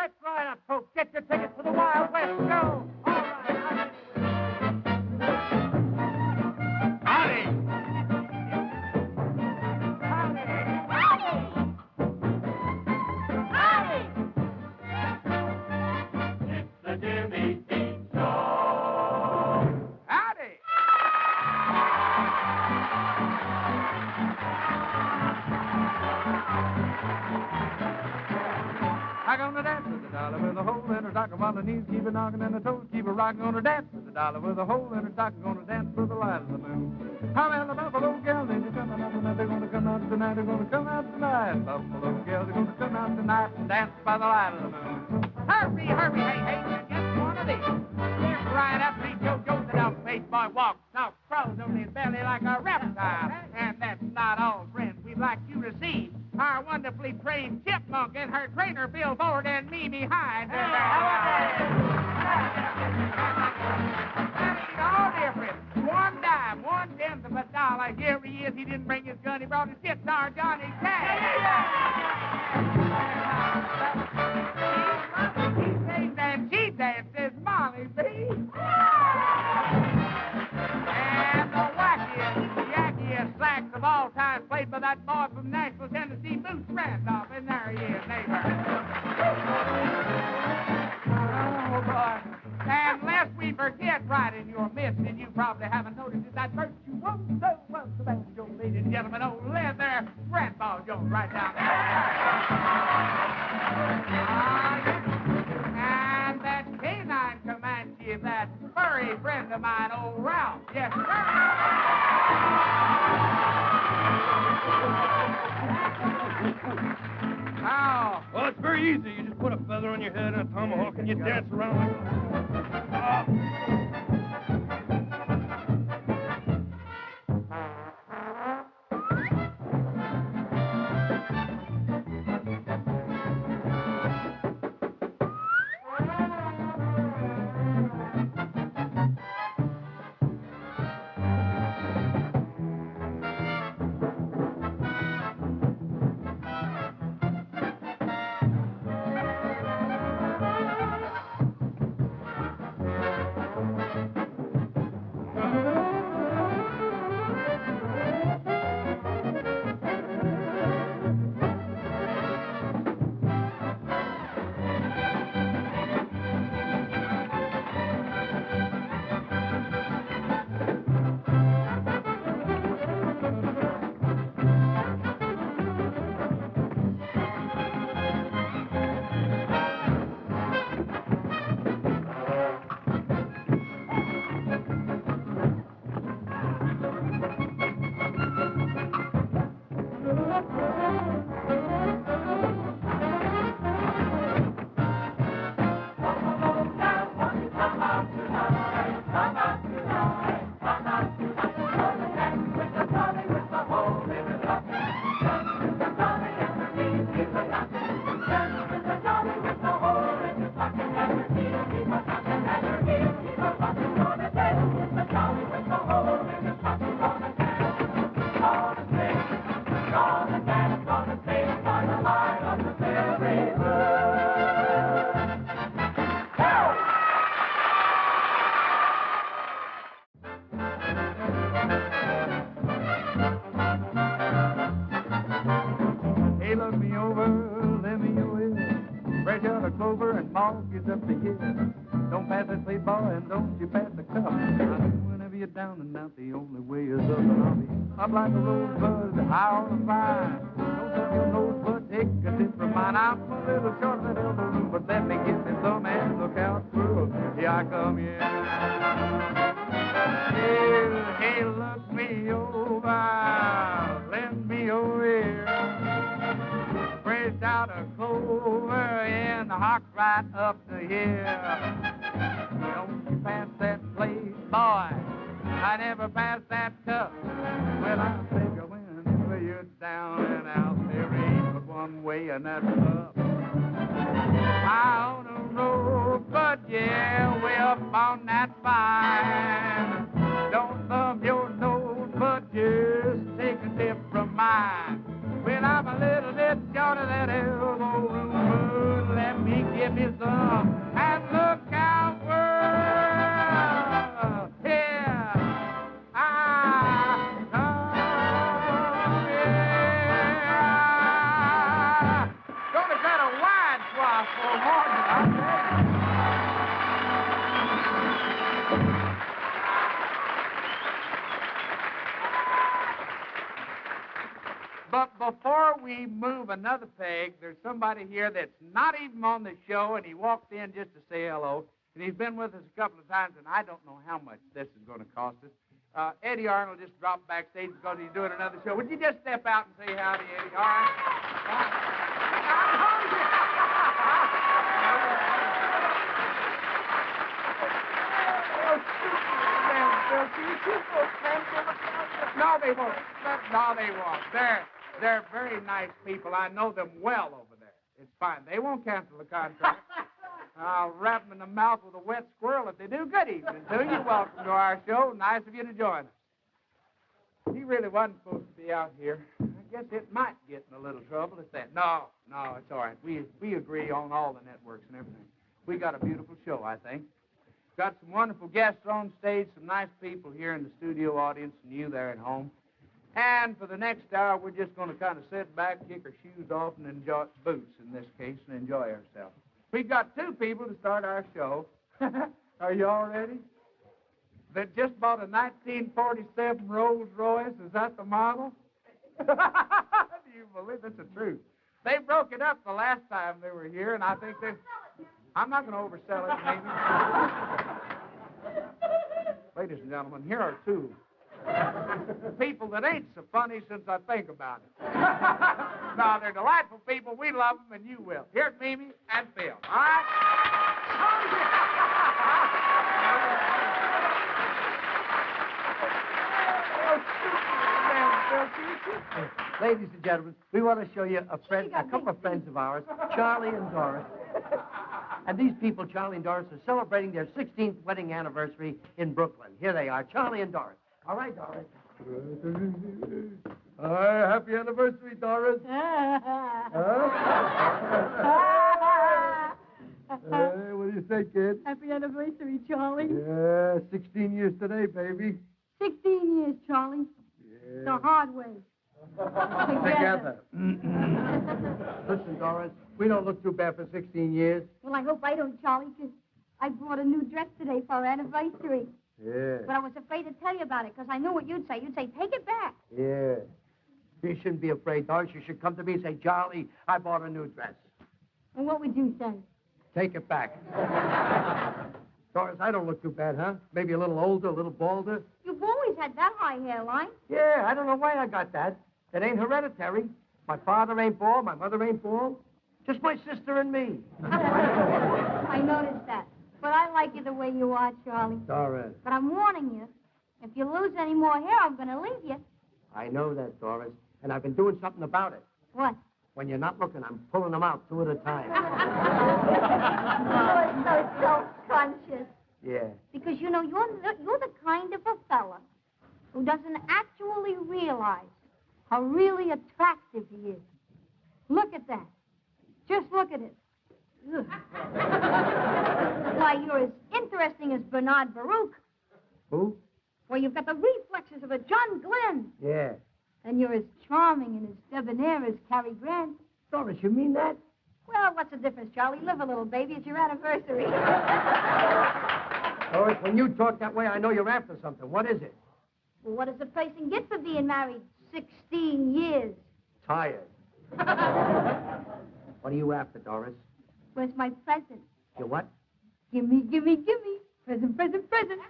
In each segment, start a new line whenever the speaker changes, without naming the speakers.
That's right up, folks. Get your tickets for the Wild West Show. All right.
Howdy.
It's the Jimmy Dean Show.
Howdy. I'm gonna dance with the dollar with a hole in her sock, while the knees keep a knocking and the toes keep a rocking. Gonna dance with the dollar with a hole in her sock, gonna dance for the light of the moon. How well the buffalo girls, they're coming out tonight, they're gonna come out tonight, they're gonna come out tonight. Buffalo girls, they're gonna come out tonight and dance by the light of the moon.
Hurry, hurry, hey, hey, just one of these. Step right up, reach your goat, the dog face boy walks, soft froze on his belly like a reptile. And that's not all, friends. We'd like you to see our wonderfully trained chipmunk and her trainer, Bill Ford, and Mimi Hines. All different. One dime, 1/10 of a dollar. Here he is. He didn't bring his gun. He brought his guitar, Johnny Cash. He sings and she dances, Molly B. And the wackiest, yakkiest sax of all time played by that boy from Nashville, Tennessee, Moose Randolph. And there he is, neighbor. Oh, boy. And lest we forget right in your midst, and you probably haven't noticed it, that bird you won't so well the banjo, ladies and gentlemen, old leather Grandpa Jones right down there. And that canine Comanche, that furry friend of mine, old Ralph. Yes, sir.
How? Well, it's very easy. You just put a feather on your head and a tomahawk, and you dance around like up the hill. Don't pass that plate ball and don't you pass the cup. I know whenever you're down and out, the only way is up, and I'll be up like a rosebud high on the vine. Don't touch your nose, but take a tip from mine. I'm a little short of that elbow room, but let me get me some and look out, squirrel. Here I come, yeah. Hey, look me over, lend me your ear. Fresh out of clover and hawk right up to here. Don't you pass that plate, boy. I never pass that cup. Well, I'll take a whenever you're down and out. There ain't but one way, and that's up. I on a road, but yeah, way up on that vine. Don't thumb your nose, but just take a tip from mine. Well, I'm a little bit short of that elbow room, but let me get give me some. And look out, world, here I come. Yeah. Gonna cut a wide swath for morning, I tell you. But before we move another peg, there's somebody here that's not even on the show, and he walked in just to say hello. And he's been with us a couple of times, and I don't know how much this is going to cost us. Eddie Arnold just dropped backstage because he's doing another show. Would you just step out and say howdy, Eddie? All right? No, they won't. No, they won't. They're very nice people. I know them well over there. It's fine. They won't cancel the contract. I'll wrap them in the mouth with a wet squirrel if they do. Good evening to you. Welcome to our show. Nice of you to join us. He really wasn't supposed to be out here. I guess it might get in a little trouble if that. No, it's all right. We agree on all the networks and everything. We got a beautiful show, I think. Got some wonderful guests on stage, some nice people here in the studio audience, and you there at home. And for the next hour, we're just going to kind of sit back, kick our shoes off, and enjoy boots in this case, and enjoy ourselves. We've got two people to start our show. Are you all ready? That just bought a 1947 Rolls Royce. Is that the model? Do you believe it's the truth? They broke it up the last time they were here, and I think they... I'm not going to oversell it, maybe. Ladies and gentlemen, here are two people that ain't so funny since I think about it. No, they're delightful people. We love them, and you will. Here's Mimi and Phil. All right?
Ladies and gentlemen, we want to show you a couple of friends of ours, Charlie and Doris. And these people, Charlie and Doris, are celebrating their 16th wedding anniversary in Brooklyn. Here they are, Charlie and Doris. All right, Doris. Happy anniversary, Doris. What do you say, kid?
Happy anniversary, Charlie.
Yeah, 16 years today, baby.
16 years, Charlie.
Yeah.
The hard way.
Together. Listen, Doris, we don't look too bad for 16 years.
Well, I hope I don't, Charlie, because I bought a new dress today for our anniversary.
Yeah.
But I was afraid to tell you about it, because I knew what you'd say. You'd say, take it back.
Yeah. You shouldn't be afraid, Doris. You should come to me and say, Charlie, I bought a new dress.
And what would you say?
Take it back. Doris, I don't look too bad, huh? Maybe a little older, a little balder.
You've always had that high hairline.
Yeah, I don't know why I got that. It ain't hereditary. My father ain't bald, my mother ain't bald. Just my sister and me.
I noticed that. But I like you the way you are, Charlie.
Doris.
But I'm warning you, if you lose any more hair, I'm going to leave you.
I know that, Doris. And I've been doing something about it.
What?
When you're not looking, I'm pulling them out 2 at a time.
Oh, it's so self-conscious.
Yeah.
Because, you know, you're the kind of a fella who doesn't actually realize how really attractive he is. Look at that. Just look at it. Ugh. Why, you're as interesting as Bernard Baruch.
Who?
Well, you've got the reflexes of a John Glenn.
Yeah.
And you're as charming and as debonair as Cary Grant.
Doris, you mean that?
Well, what's the difference, Charlie? Live a little, baby. It's your anniversary.
Doris, when you talk that way, I know you're after something. What is it?
Well, what does a person get for being married 16 years?
Tired. What are you after, Doris?
Where's my present?
Your what?
Gimme, gimme, gimme. Present, present, present.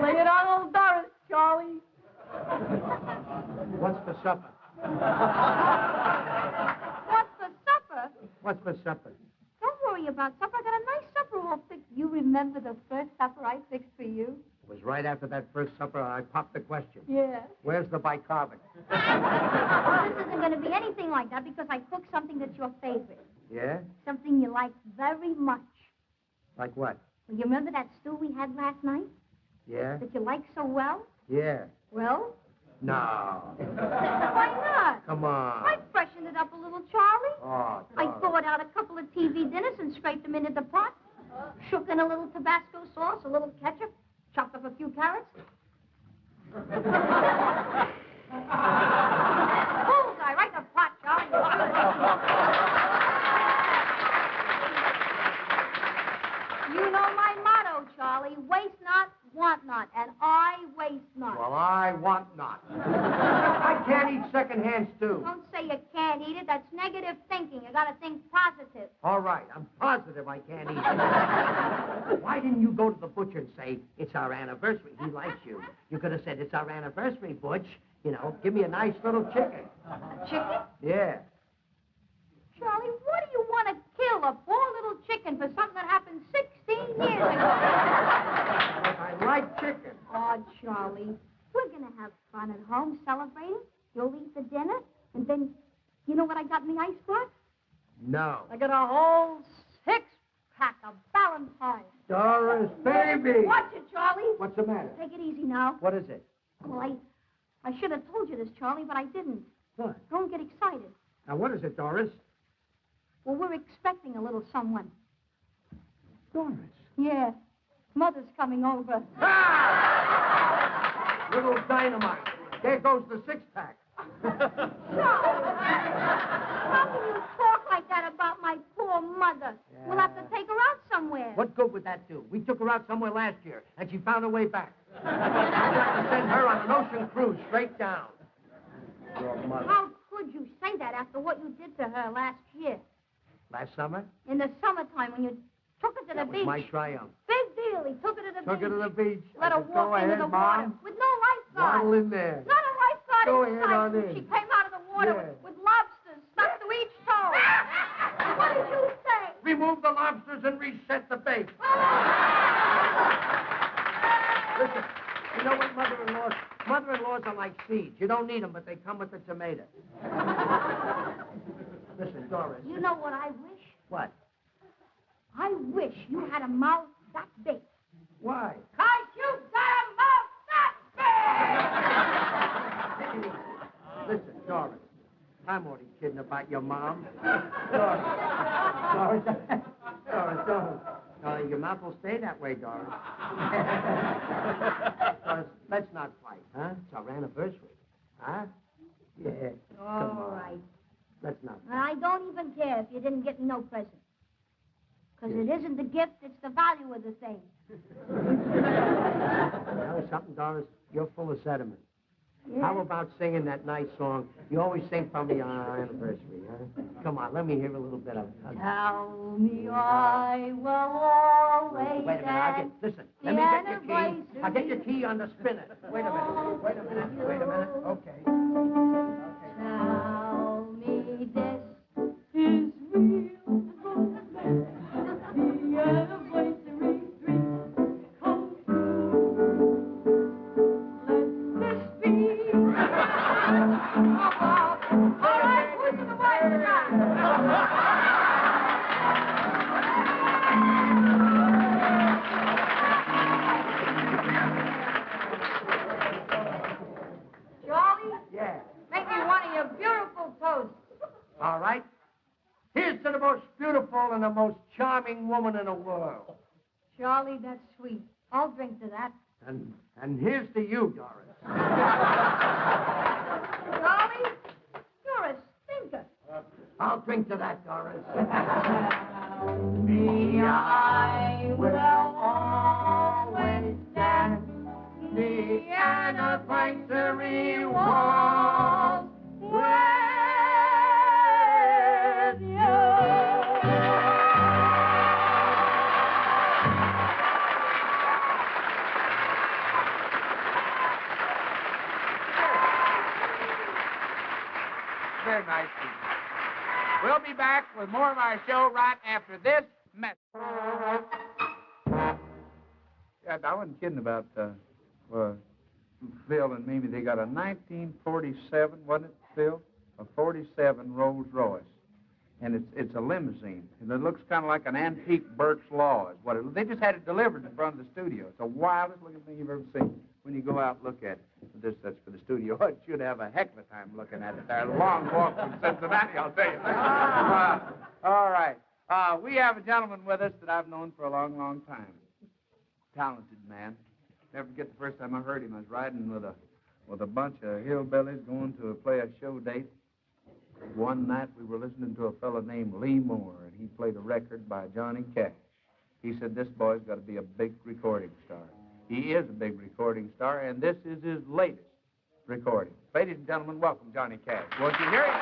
Lay it on old Doris, Charlie.
What's for supper?
What's for supper?
What's for supper?
Don't worry about supper. I got a nice supper all fixed. You remember the first supper I fixed for you?
It was right after that first supper I popped the question.
Yeah.
Where's the bicarbonate?
Well, this isn't going to be anything like that because I cooked something that's your favorite.
Yeah?
Something you like very much.
Like what?
Well, you remember that stew we had last night?
Yeah?
That you liked so well?
Yeah.
Well,
No.
Why not?
Come on.
I freshened it up a little, Charlie.
Oh,
I
Doris.
thawed out a couple of TV dinners and scraped them into the pot. Shook in a little Tabasco sauce, a little ketchup, chopped up a few carrots. Bullseye, right in the pot, Charlie. You know my motto, Charlie. Waste not, want not. And I waste not.
Well, I want not. I can't eat secondhand stew.
Don't say you can't eat it. That's negative thinking. You gotta think positive.
All right, I'm positive I can't eat it. Why didn't you go to the butcher and say, it's our anniversary, he likes you? You could have said, it's our anniversary, Butch. You know, give me a nice little chicken.
A chicken?
Yeah.
Charlie, what do you want to kill a poor little chicken for something that happened 16 years ago?
I like chicken.
Oh, Charlie, we're going to have fun at home celebrating. You'll eat the dinner, and then, you know what I got in the icebox?
No.
I got a whole 6-pack of Valentine's.
Doris, baby.
Watch it, Charlie.
What's the matter?
Take it easy now.
What is it?
Well, I should have told you this, Charlie, but I didn't.
What?
Don't get excited.
Now, what is it, Doris?
Well, we're expecting a little someone.
Doris.
Yeah. Mother's coming over.
Ah! Little dynamite. There goes the 6-pack.
Charlie, how can you talk like that about my poor mother?
Yeah.
We'll have to take her out somewhere.
What good would that do? We took her out somewhere last year, and she found her way back. I'd like to send her on an ocean cruise straight down. Your mother.
How could you say that after what you did to her last year?
Last summer?
In the summertime when you took her to the
That was
beach.
my triumph.
Big deal. He took her to the
Took
beach.
her to the beach.
Let
I
her
said,
walk
go
into
ahead,
the
Mom.
water with no lifeguard.
Waddle in there.
Not a lifeguard
Go
in
ahead
sight.
on in.
She came out of the water
Yeah.
with lobsters stuck to each toe. What did you say?
Remove the lobsters and reset the bait. Listen, you know what mother-in-laws... Mother-in-laws are like seeds. You don't need them, but they come with the tomato. Listen, Doris.
You know what I wish?
What?
I wish you had a mouth that big.
Why?
'Cause you got a mouth that big!
Listen, Doris. I'm only kidding about your mom. Doris. Doris. Your mouth will stay that way, Doris. Doris, let's not fight, huh? It's our anniversary. Huh? Yeah. Come
All
on.
right.
Let's not
And I don't even care if you didn't get me no present. Because it isn't the gift, it's the value of the thing.
You know something, Doris? You're full of sentiment.
Yeah.
How about singing that nice song you always sing for me on our anniversary, huh? Come on, let me hear a little bit of it.
Tell me I will always
Wait a minute,
dance.
listen.
the
Let me get your key.
anniversary.
I'll get your key on the spinner. Wait a minute. Okay.
Tell me this is real. The anniversary dream come true. Let this be. All right, who's in the voice tonight? Charlie,
Yeah.
make me one of your beautiful toasts.
All right. Here's to the most beautiful and the most charming woman in the world.
Charlie, that's sweet. I'll drink to that.
And here's to you, Doris.
Charlie, you're a stinker.
I'll drink to that, Doris.
Me, I will always dance the anniversary waltz with you.
Very nice people. We'll be back with more of our show right after this message.
Yeah, I wasn't kidding about Phil and Mimi. They got a 1947, wasn't it, Phil? A 47 Rolls Royce. And it's a limousine. And it looks kind of like an antique Burke's Law is what it. They just had it delivered in front of the studio. It's the wildest looking thing you've ever seen. When you go out and look at it. That's for the studio. It should have a heck of a time looking at it there. A long walk from Cincinnati, I'll tell you. All right. We have a gentleman with us that I've known for a long, long time. Talented man. Never forget the first time I heard him. I was riding with a bunch of hillbillies going to play a show date. One night we were listening to a fellow named Lee Moore, and he played a record by Johnny Cash. He said, this boy's got to be a big recording star. He is a big recording star, and this is his latest recording. Ladies and gentlemen, welcome Johnny Cash. Won't you hear him?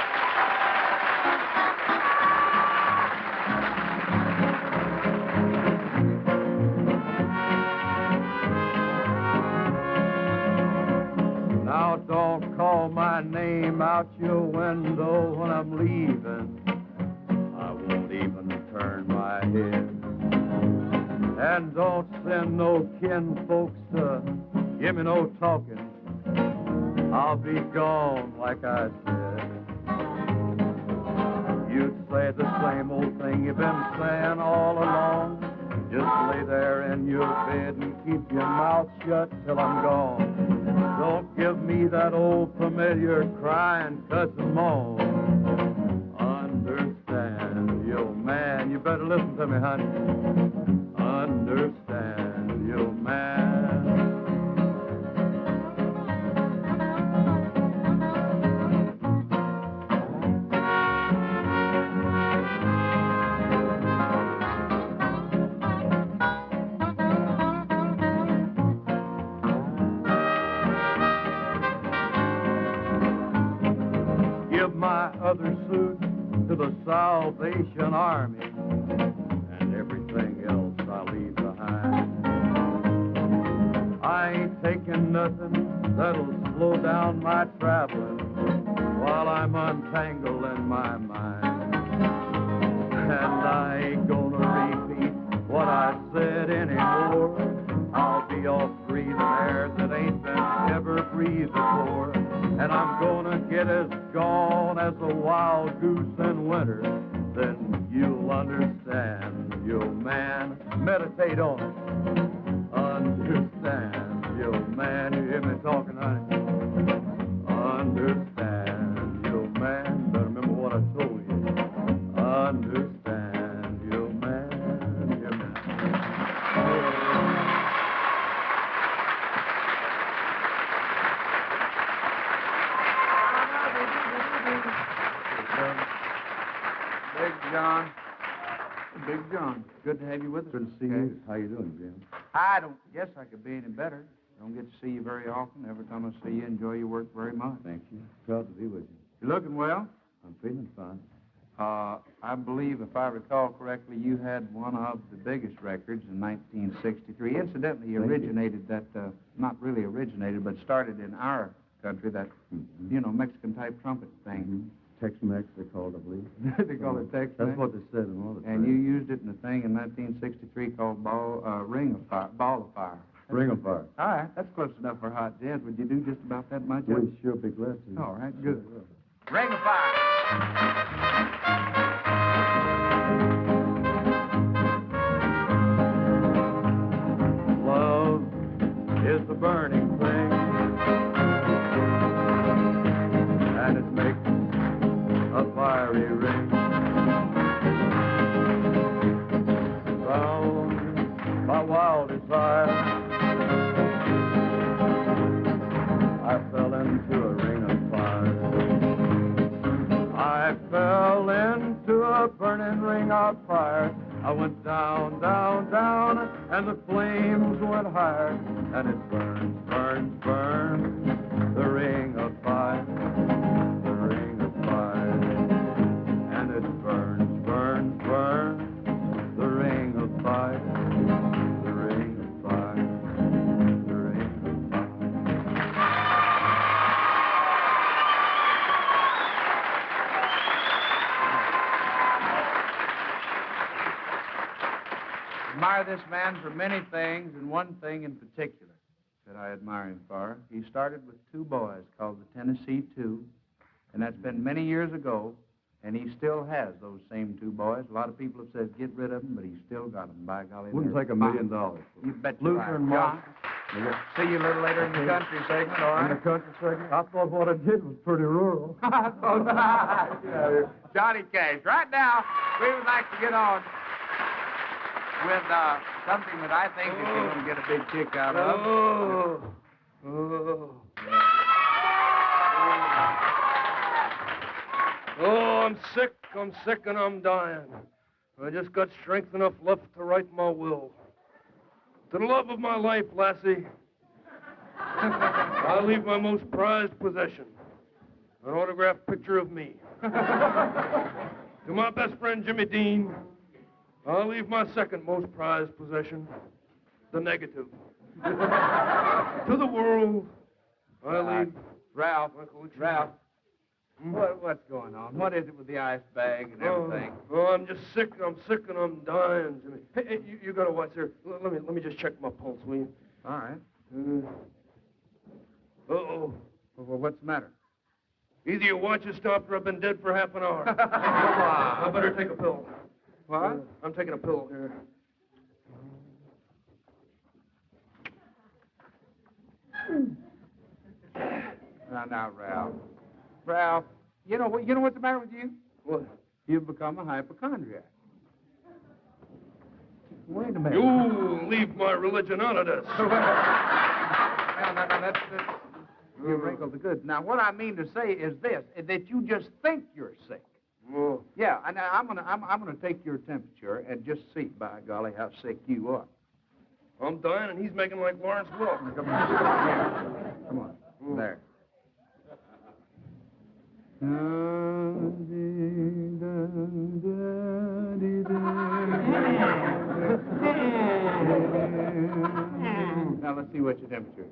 Now don't call my name out your window when I'm leaving. I won't even turn my head. And don't send no kin folks to give me no talking. I'll be gone, like I said. You'd say the same old thing you've been saying all along. Just lay there in your bed and keep your mouth shut till I'm gone. Don't give me that old familiar crying, cuss and moan. Understand, you man, you better listen to me, honey. Understand, you man. Give my other suit to the Salvation Army, and everything else I'll leave behind. I ain't taking nothing that'll slow down my traveling while I'm untangled in my mind. And I ain't gonna repeat what I said anymore. I'll be off breathing air that ain't been ever breathed before. And I'm gonna get as gone as a wild goose in winter. Then you'll understand, you man. Meditate on it. Understand, you man. You hear me talking, honey? Understand, you man. Better remember what I told you. Understand, you man. You man.
Big John. Big John. Good to have you with us.
Good to see you. How you doing, Jim?
I don't guess I could be any better. Don't get to see you very often. Every time I see you, enjoy your work very much.
Thank you. Proud to be with you.
You're looking well.
I'm feeling fine.
I believe, if I recall correctly, you had one of the biggest records in 1963. Incidentally, you originated that, not really originated, but started in our country, that, Mexican-type trumpet thing.
Tex-Mex, they called it, I believe.
They call it Tex-Mex?
That's what they said in all the
And you used it in a thing in 1963 called Ball of Fire.
Ring of Fire.
All right, that's close enough for hot jazz. Would you do just about that much?
We'd sure be glad to.
All right, good. Ring of Fire.
Love is the burning thing, and it makes a fiery ring. Bound by wild desire, I fell into a ring of fire. I fell into a burning ring of fire. I went down, down, down, and the flames went higher. And it burns, burns, burns, the ring of fire, the ring of fire. And it burns, burns, burns, the ring of fire, the ring of fire, the ring of fire.
Admire this man for many things, and one thing in particular that I admire him for. He started with two boys called the Tennessee Two, and that's been many years ago, And he still has those same two boys. A lot of people have said get rid of them, but he's still got them, by golly.
Wouldn't
they're
take $1 million.
fine. You bet you
Luther
right.
and
John,
Mark.
see you a little later in the country segment, all
In the
right?
country segment, I thought what I did was pretty rural.
Johnny Cash. Right now, we would like to get on with something that I think that you're going to get a big kick out of.
Oh, I'm sick, and I'm dying. I just got strength enough left to write my will. To the love of my life, lassie, I leave my most prized possession, an autographed picture of me. To my best friend, Jimmy Dean, I'll leave my second most prized possession, the negative. To the world, I leave...
Ralph, what's going on? What is it with the ice bag and everything?
I'm just sick. I'm sick and I'm dying, Jimmy. Hey, you got to watch there. Let me just check my pulse, will you?
All right.
Uh-oh.
Well, what's the matter?
Either your watch has stopped or I've been dead for half an hour.
Come on.
I better take a pill.
What?
I'm taking a pill here.
Now, Ralph. Ralph, you know what's the matter with you?
What?
You've become a hypochondriac. Wait a minute.
You leave my religion out of this.
No, that's you wrinkled the goods. Now, what I mean to say is this: that you just think you're sick.
Oh.
Yeah, and I'm gonna take your temperature and just see, by golly, how sick you are.
I'm dying and he's making like Lawrence Welk.
Come on. Yeah. Come on. There. Now let's see what your temperature is.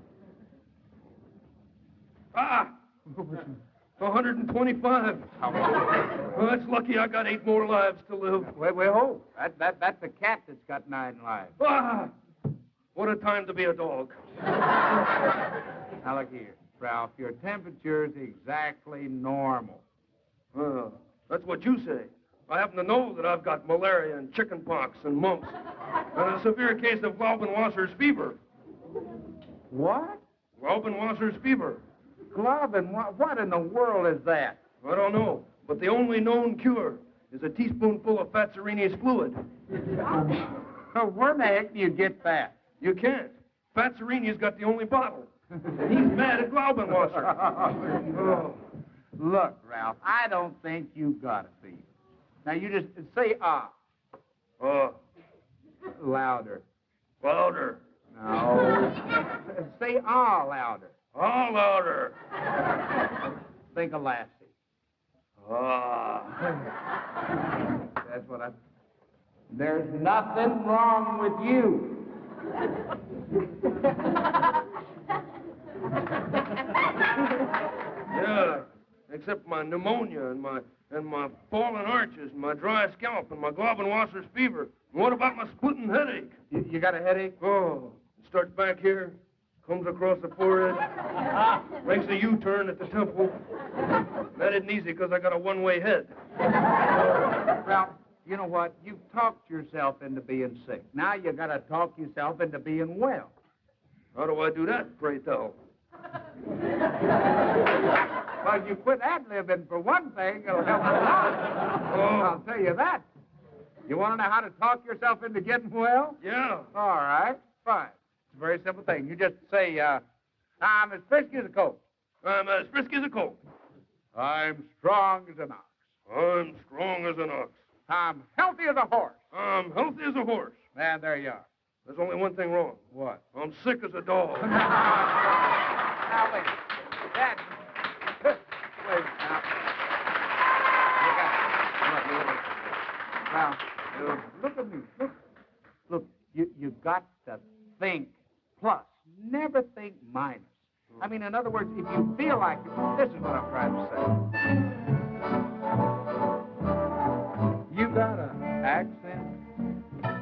Ah! 125. Well, that's lucky I got 8 more lives to live.
Wait, hold. That's a cat that's got 9 lives.
Ah! What a time to be a dog.
Now look here, Ralph, your temperature is exactly normal.
That's what you say. I happen to know that I've got malaria and chickenpox and mumps and a severe case of Glaubenwasser's fever.
What?
Glaubenwasser's fever.
Glauben, what in the world is that?
I don't know, but the only known cure is a teaspoonful of Fatzerini's fluid.
Where the heck do you get that?
You can't. Fatzerini's got the only bottle. And he's mad at Glaubenwasser. Oh.
Look, Ralph, I don't think you've got a fever. Now, you just say ah. Louder.
Louder.
No. Say ah louder.
Ah, louder.
Think of Lassie.
Ah.
That's what I... There's nothing wrong with you.
Yeah, except my pneumonia and my fallen arches, and my dry scalp, and my Glaubenwasser's fever. And what about my splitting headache?
You got a headache?
Oh, it starts back here, comes across the forehead, makes a U-turn at the temple. That isn't easy because I got a one-way head.
Ralph, you know what? You've talked yourself into being sick. Now you got to talk yourself into being well.
How do I do that, pray tell?
Well, you quit ad-libbing for one thing, it'll help a lot. I'll tell you that. You want to know how to talk yourself into getting well?
Yeah.
All right, fine. It's a very simple thing. You just say, I'm as frisky as a colt.
I'm as frisky as a colt.
I'm strong as an ox.
I'm strong as an ox.
I'm healthy as a horse.
I'm healthy as a horse.
And there you are.
There's only one thing wrong.
What?
I'm sick as a dog.
Now, wait. Dad. Wait. Now. Now, look at me. Look, you got to think plus. Never think minus. I mean, in other words, if you feel like it, this is what I'm trying to say. You got an accent.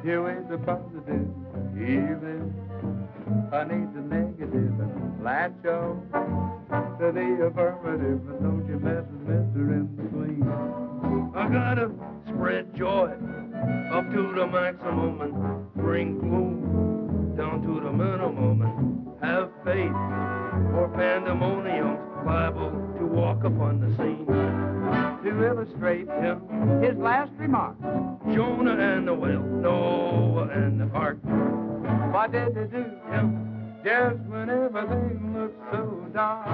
You ain't the positive, even. I need the negative and latch on to the affirmative, and don't you mess with Mr. In Between.
I gotta spread joy up to the maximum and bring gloom down to the minimum and have faith or pandemonium's liable to walk upon the scene.
To illustrate his last remark.
Jonah and the whale, Noah and the ark.
What did they do? Just when everything looked so dark.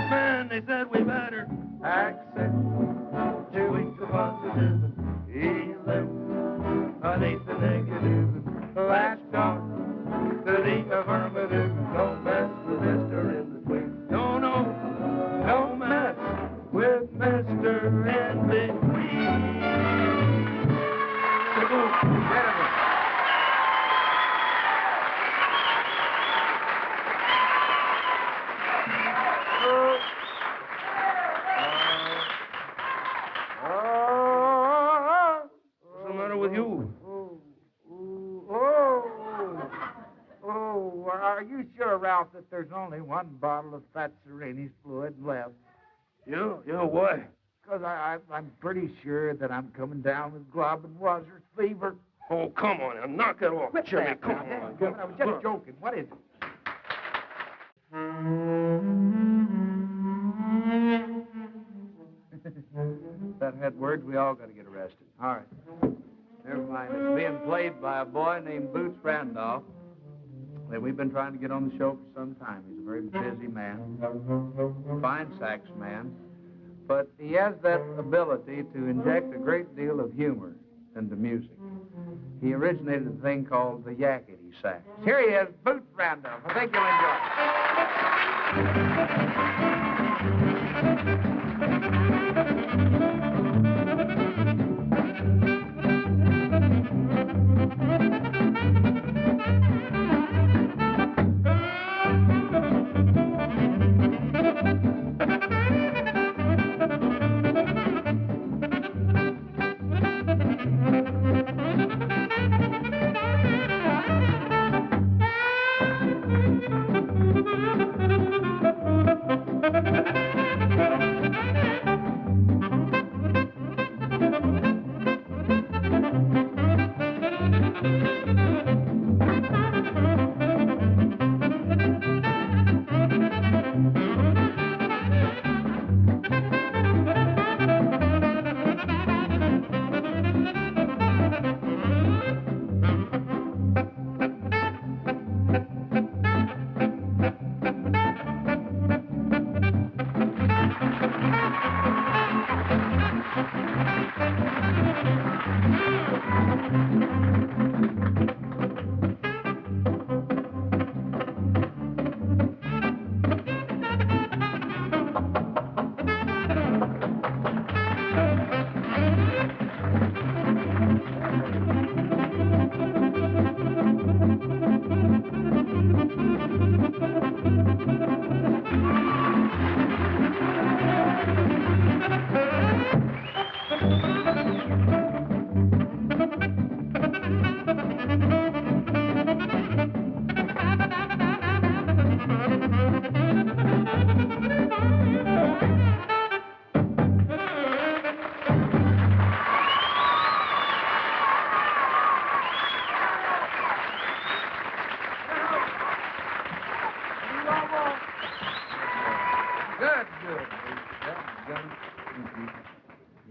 Man, they said we better
Accept
tweak the positive and 11. Underneath the negative and latch on to the affirmative. Don't mess with Mr. In Between. No, don't mess with Mr. In Between. What's the matter with you?
Are you sure, Ralph, that there's only one bottle of fat Serenis fluid left?
Yeah, why?
Because I'm pretty sure that I'm coming down with Glaubenwasser's fever.
Oh, come on now, knock it off,
Quit
Jimmy,
that
come
now,
on.
Dadgummit, I was just joking. What is it? That had words, we all got to get arrested. All right. Never mind. It's being played by a boy named Boots Randolph. That we've been trying to get on the show for some time. He's a very busy man, fine sax man, but he has that ability to inject a great deal of humor into music. He originated a thing called the yakety sax. Here he is, Boots Randolph. I think you'll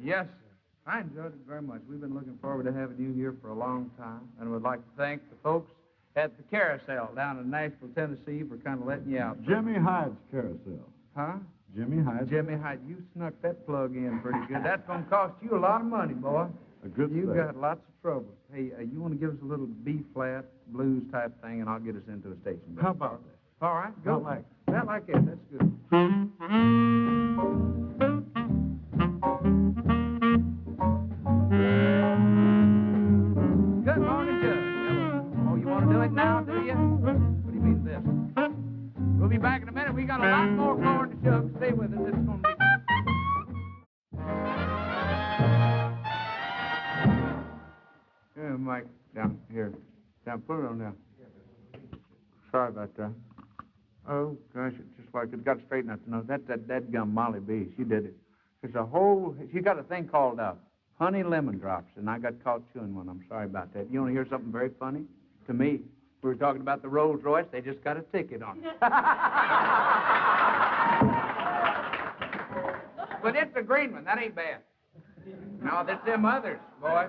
Yes, sir. I enjoyed it very much. We've been looking forward to having you here for a long time, and would like to thank the folks at the Carousel down in Nashville, Tennessee, for kind of letting you out.
Jimmy Hyde's Carousel.
Huh?
Jimmy Hyde.
Jimmy Hyde, you snuck that plug in pretty good. That's going to cost you a lot of money, boy.
A good
You
thing.
got lots of trouble. Hey, you want to give us a little B-flat blues type thing, and I'll get us into a station.
How about that?
All right, go.
Not like
Not like it. That's good. Good morning, Judge. Hello. Oh, you want to do it now, do you? What do you mean this? We'll be back in a minute. We got a lot more corn to shove. Stay with us. It's going to be... Here, Mike. Down here. Down, put it on down. Sorry about that. Oh, gosh, it's just like it's got to straighten out the nose. That's that dead gum Molly B. She did it. There's she got a thing called honey lemon drops, and I got caught chewing one. I'm sorry about that. You want to hear something very funny? To me, we were talking about the Rolls Royce. They just got a ticket on it. But it's a green one. That ain't bad. No, that's them others, boy.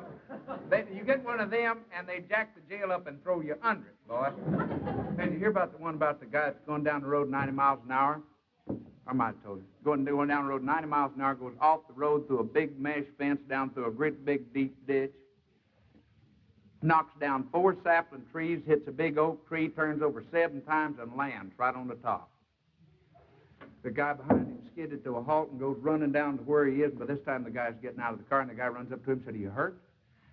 You get one of them, and they jack the jail up and throw you under it, boy. And you hear about the one about the guy that's going down the road 90 miles an hour? I might have told you. Going down the road 90 miles an hour, goes off the road through a big mesh fence, down through a great big deep ditch, knocks down 4 sapling trees, hits a big oak tree, turns over 7 times, and lands right on the top. The guy behind him skidded to a halt and goes running down to where he is. By this time, the guy's getting out of the car, and the guy runs up to him and said, "Are you hurt?"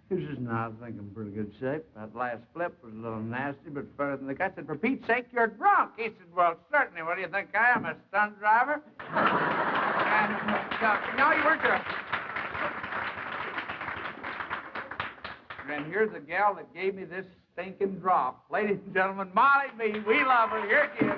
He says, "No, I think I'm in pretty good shape. That last flip was a little nasty, but further than the guy said, 'For Pete's sake, you're drunk.' He said, 'Well, certainly. What do you think I am, a stunt driver?' And, no, you weren't drunk. And here's the gal that gave me this stinking drop. Ladies and gentlemen, Molly B. We love her. Here she is.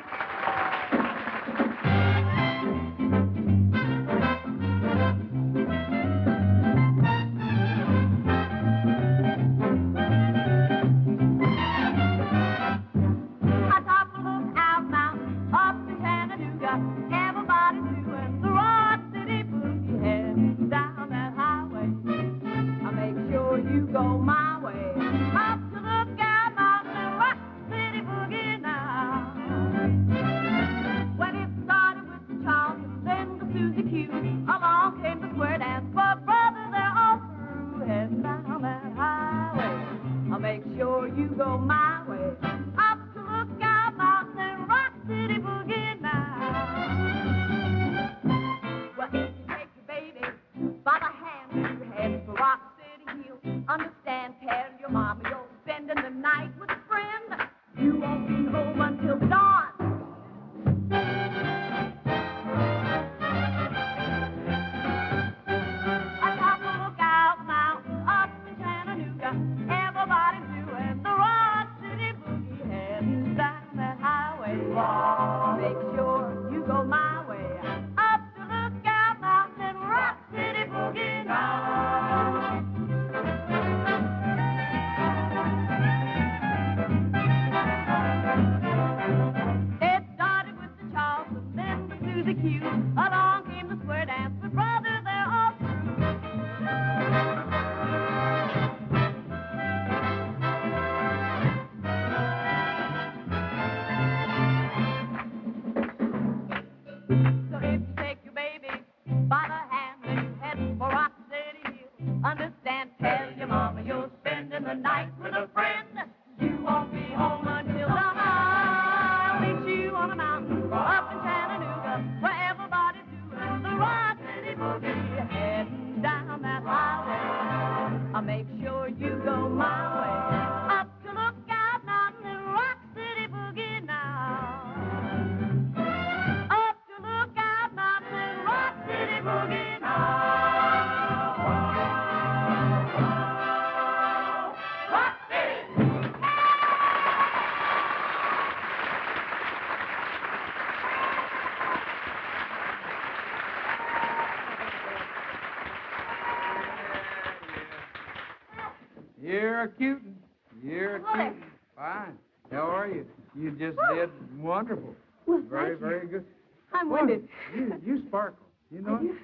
You're a cutin'. You're a cutin'. Fine. How are you? You just did wonderful.
Well,
very, very good.
I'm winded.
You sparkle. You know it?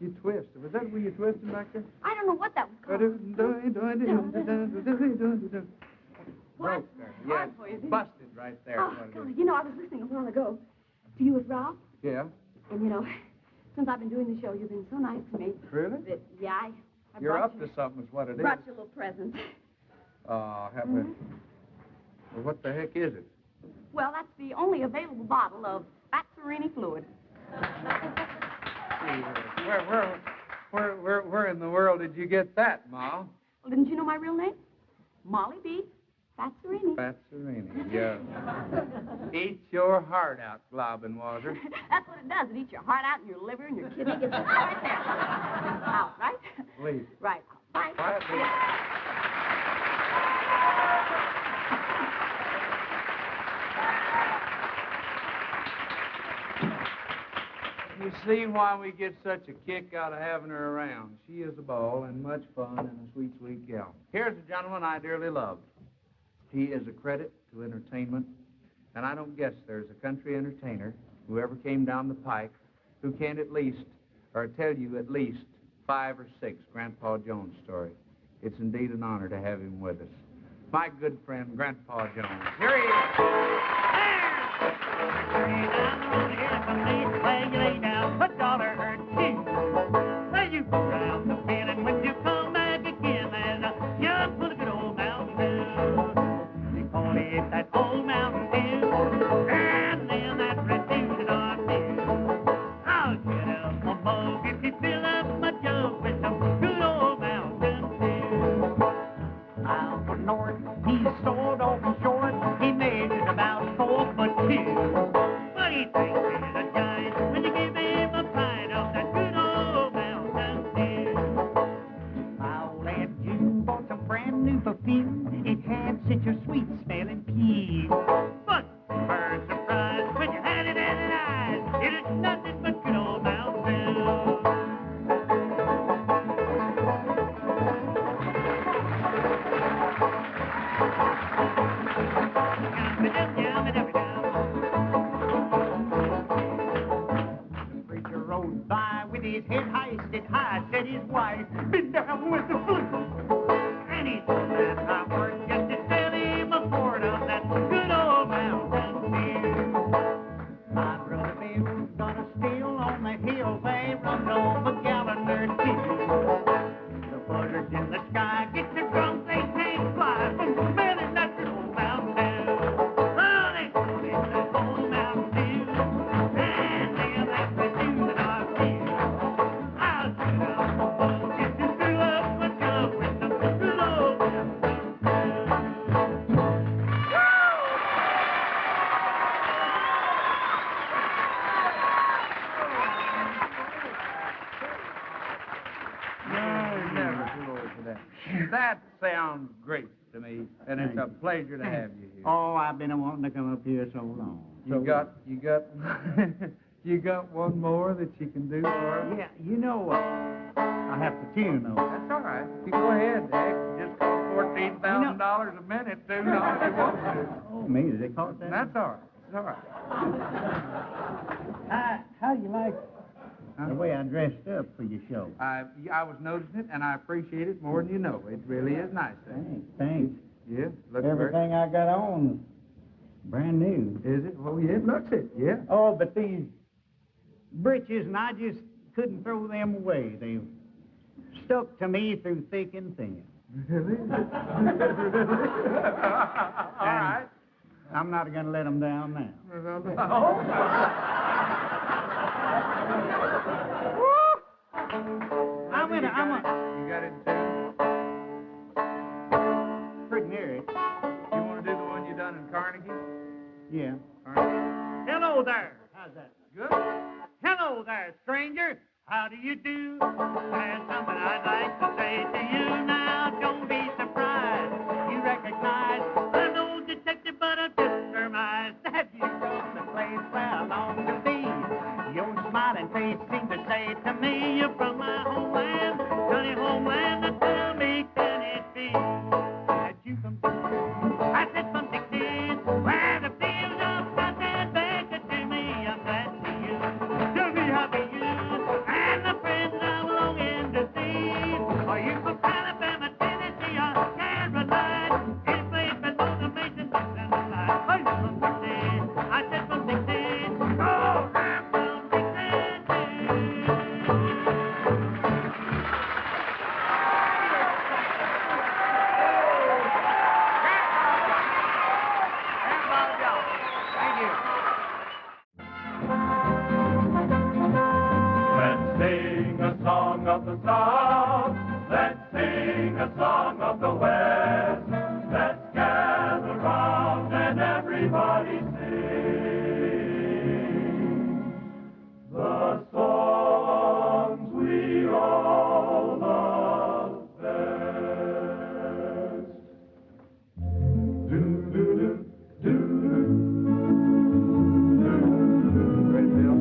You twist. Was that where you twisting back there?
I don't know what that was called.
Broke there. Yes. Busted right there.
Oh, God, you know, I was listening a while ago to you with Ralph.
Yeah?
And, you know, since I've been doing the show, you've been so nice to me.
Really?
That, yeah, I
You're up to something is what it is.
Brought you a little present.
Oh, happy. Well, what the heck is it?
Well, that's the only available bottle of Fatserini fluid.
Where in the world did you get that, Ma?
Well, didn't you know my real name? Molly B. Fatserini.
Fatserini, yeah. Eats your heart out, globbing water.
That's what it does. It eats your heart out and your liver and your kidney gets right there. Out, right?
Please.
Right. Bye.
Quietly. You see why we get such a kick out of having her around. She is a ball and much fun and a sweet, sweet gal. Here's a gentleman I dearly love. He is a credit to entertainment, and I don't guess there's a country entertainer who ever came down the pike who can't at least, or tell you at least, 5 or 6 Grandpa Jones stories. It's indeed an honor to have him with us. My good friend, Grandpa Jones. Here he is.
You go round the bend, and when you come back again, there's a young full of good old Mountain Dew. They call it that old Mountain Dew, and then that red dew that I feel. I'll get up my mug if you fill up my jug with some good old Mountain Dew. Out for north, he's sold off and short. He measures about 4'2". But he thinks he's a giant when you give him a pint of that good old Mountain Dew. My old Aunt June bought some brand new perfume. It had such a sweet smelling pee. But to her surprise, when you had it in her eyes, it is nothing but good old Mountain Dew. The preacher rode by with his head hoisted high, said his wife been down with the flu. And he told that hot work just to sell him a quart of that good old Mountain Dew. My brother Bill's got a still on the hill, they runs off a gallon or 2. The buzzards in the sky get so drunk they can't fly from smelling that good old Mountain Dew. Oh, they call it that old Mountain Dew, and then that's the dew that I feel. I'll get up my boat just to fill up my jug with some good old Mountain Dew.
That sounds great to me, and it's a pleasure to have you here.
Oh, I've been wanting to come up here so long.
You got you got one more that you can do for us?
Yeah, you know, I have to tune though.
That's all right. You go ahead, Dick. Just cost $14,000 a minute, do not you want to.
Oh, me, did they cost that?
That's all right. That's all right.
How do you like the way I dressed up for your show?
I was noticing it, and I appreciate it more than you know. It really is nice.
Thanks.
Yeah, looks
Everything I got on, brand new.
Is it? Oh, yeah, it looks it. Yeah.
Oh, but these breeches, and I just couldn't throw them away. They stuck to me through thick and thin.
Really? All right.
I'm not going to let them down now.
You got it too?
Pretty near it.
You want to do the one you done in Carnegie?
Yeah.
Carnegie.
Hello there. How's that?
Good.
Hello there, stranger. How do you do? There's something I'd like to say to you now. Don't be surprised. You recognize I'm no detective, but I've just surmised that you know the place where I long to be. Your smiling face seems to say to me, you're from my homeland, sunny homeland. Now tell me, can it be that you from Texas? I said from Texas, where the fields of cotton beg to me. I'm glad to see you. Tell me how do you and the friends I'm longing to see. Are you from Alabama, Tennessee, or Carolina? Any place but motivation, and the line. Are you from Texas? I said from Texas. Oh, I'm from Texas.
Thank you.
Let's sing a song of the South. Let's sing a song of the West. Let's gather round and everybody sing the songs we all love best. Do-do-do, do-do.
Ready, Bill?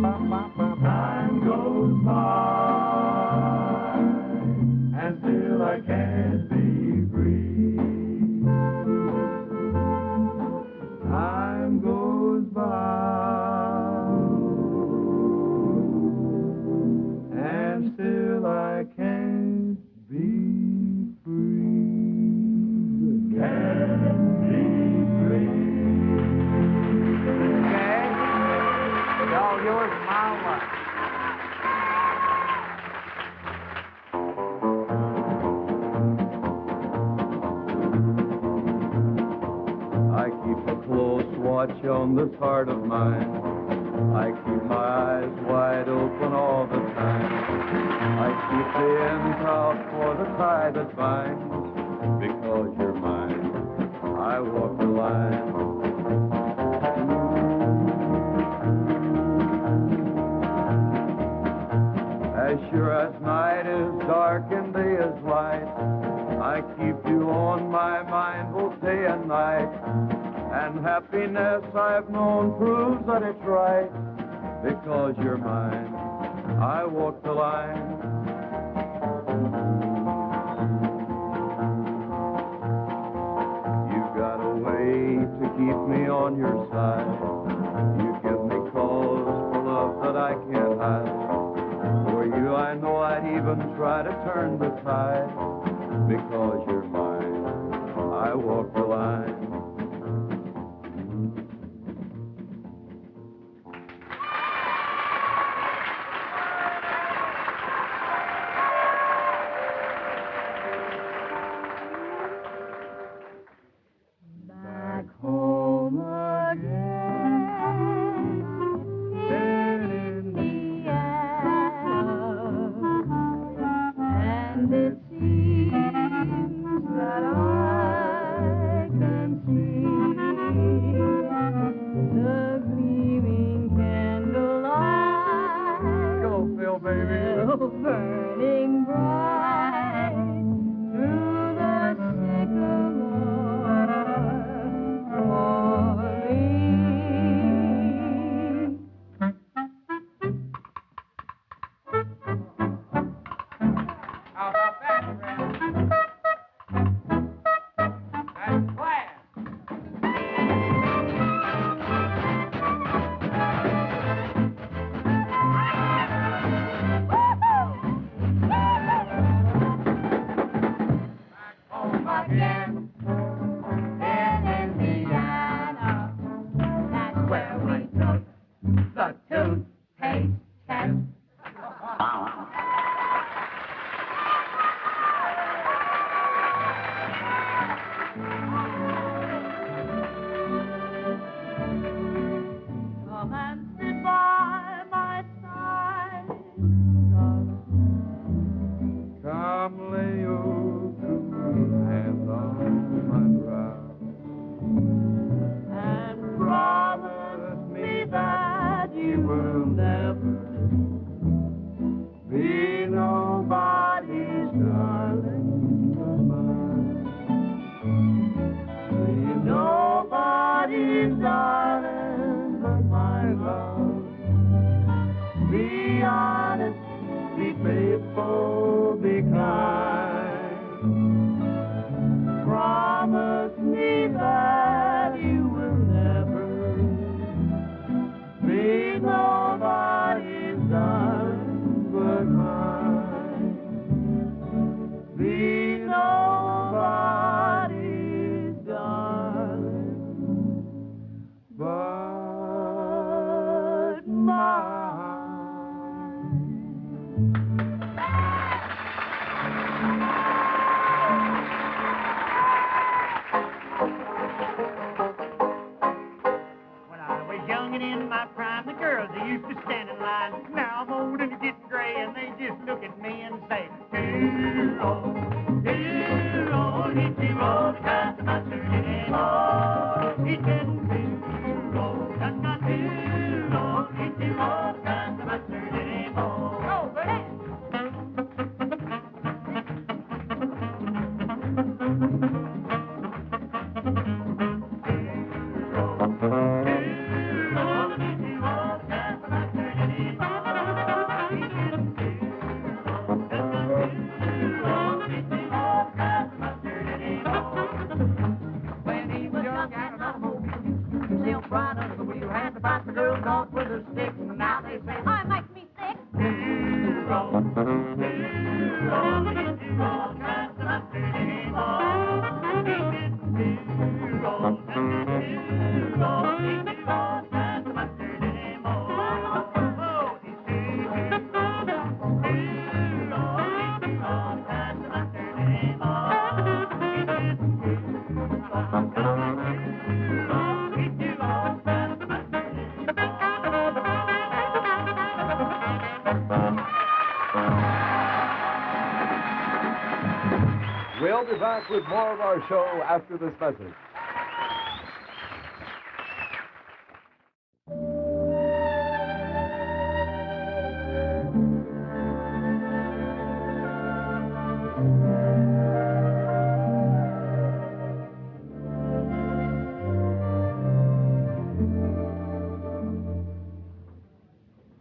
Time goes by, and still I can't be free. Time goes by, and still I can't be free. Can't be free.
Okay? It's all yours, my wife.
I keep a close watch on this heart of mine. I keep my eyes wide open all the time. I keep the ends out for the tie that binds. Because you're mine, I walk the line. As sure as night is dark and day is light, I keep you on my mind both day and night. And happiness I've known proves that it's right. Because you're mine, I walk the line. You've got a way to keep me on your side. You give me cause for love that I can't hide. For you I know I'd even try to turn the tide. Because you're mine, I walk the line.
Back home again in Indiana, and it seems that I can see the gleaming candlelight.
Go, Phil, baby.
Still burning bright through the sycamore for me.
How about that, friend? That's class.
Home again in Indiana. That's where we took the toothpaste test. Come and sit by my side, darling.
Come lay your cool hand on my brow.
And promise me that you will never
Be nobody's darling but mine. Be nobody's darling but my love. Be honest, be faithful, be kind. Promise me that you will never be nobody's darling but mine. Be nobody's darling but mine.
When I was young and in my prime, the girls they used to stand in line. Now I'm old and getting gray, and they just look at me and say, "Hero, hero, hit you roll, got the mustard anymore. He can hero, got hero, hit you roll, got the mustard anymore."
Go, baby.
Hero, hit you roll, got the mustard anymore.
had to bite the girls off with a stick. Now they say,
Oh, it makes me sick.
We'll be back with more of our show after this message.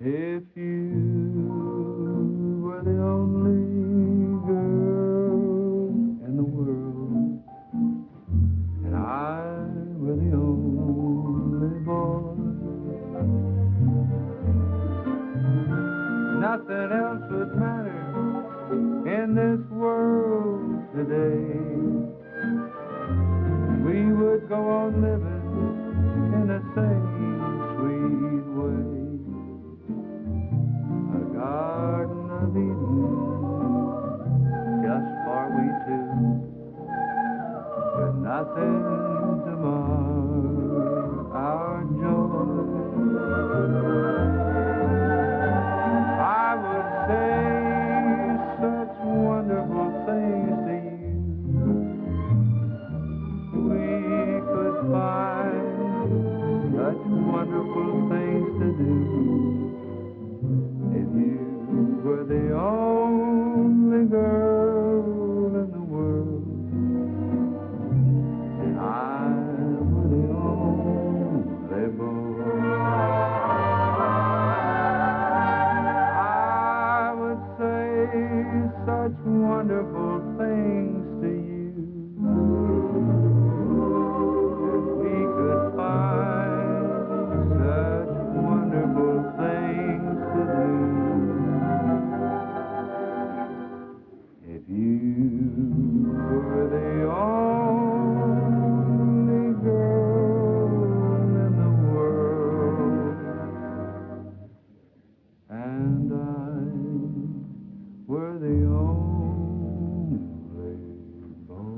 If you were the only girl in the world, and I were the only boy, nothing else would matter in this world today. We would go on living in the same sweet way. Garden of Eden, just for we two, with nothing to mar our joy. I would say such wonderful things to you. We could find such wonderful things to do. If you were the only girl in the world, and I were the only boy, I would say such wonderful things to you. If we could find such wonderful things to do. If you were the only girl in the world, and I were the only boy.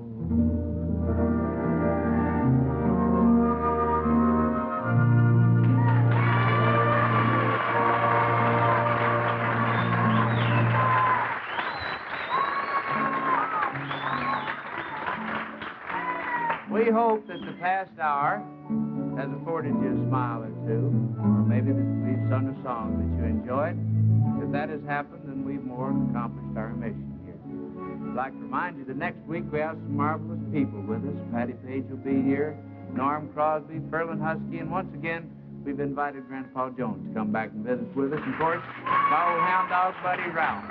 We hope that the past hour has afforded you a smile or two, or maybe that we've sung a song that you enjoyed. If that has happened, then we've more than accomplished our mission here. I'd like to remind you that next week we have some marvelous people with us. Patty Page will be here, Norm Crosby, Ferlin Husky, and once again, we've invited Grandpa Jones to come back and visit with us, and of course, my old hound dog buddy Ralph.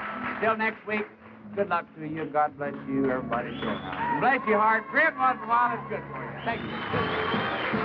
Till next week, good luck to you. God bless you, everybody. And bless your heart. Grin once in a while is good for you. Thank you.